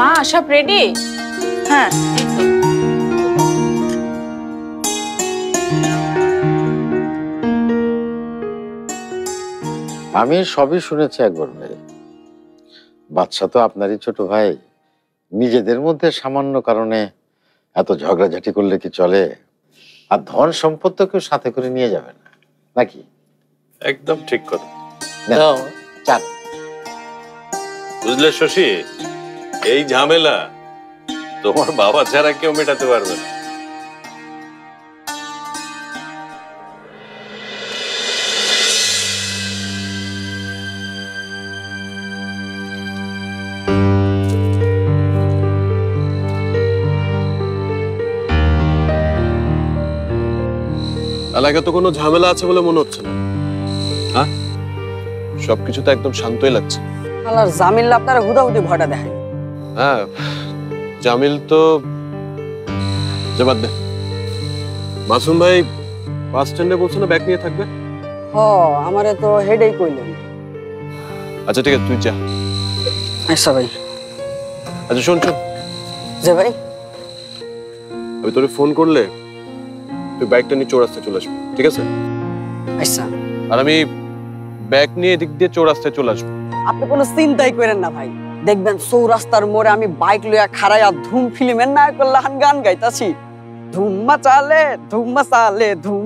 মা সব রেডি? হ্যাঁ এই তো। আমি সবই শুনেছি একবার ভাই। বাচ্চা তো আপনারই ছোট ভাই, নিজেদের মধ্যে সামান্য কারণে এত ঝগড়াঝাটি করলে কি চলে? আর ধন সম্পদ তো কেউ সাথে করে নিয়ে যাবে না, নাকি? একদম ঠিক কথা। নাও, চান। বুঝলে শশী, এই ঝামেলা তোমার বাবা ছাড়া কেউ মেটাতে পারবে না। এলাকায় তো কোনো ঝামেলা আছে বলে মনে হচ্ছে না। হ্যাঁ, সবকিছু তো একদম শান্তই লাগছে। আল্লাহর জামিল্লা আপনারা হুদাহুদি ভয়টা দেখায়। হ্যাঁ, জামিল তো বাদ দে। মাসুম ভাই বাস স্ট্যান্ডে বলছে না ব্যাগ নিয়ে থাকবে। আমারে তো হেডেই কইলেন। আচ্ছা ঠিক আছে, তুই যা। আচ্ছা ভাই। আচ্ছা শোন শোন, যে ভাই, আমি তোরে ফোন করলে তুই ব্যাগটা নিয়ে চৌরাস্তায় চলে আসবি, ঠিক আছে? আচ্ছা। আর আমি ব্যাগ নিয়ে এদিক দিয়ে চৌরাস্তায় চলে আসবো। আপনি কোনো চিন্তাই করেন না ভাই, দেখবেন চৌরাস্তার মোড়ে আমি বাইক লইয়া খাড়াইয়া ধুম ফিল্মের নায়ক লাহান গান গাইতাছি, ধুম মাচালে ধুম,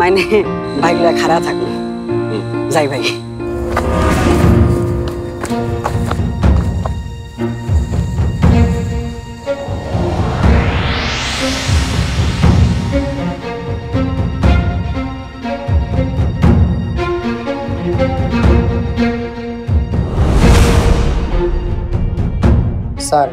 মানে বাইক লইয়া খাড়া থাকবো। যাই ভাই। স্যার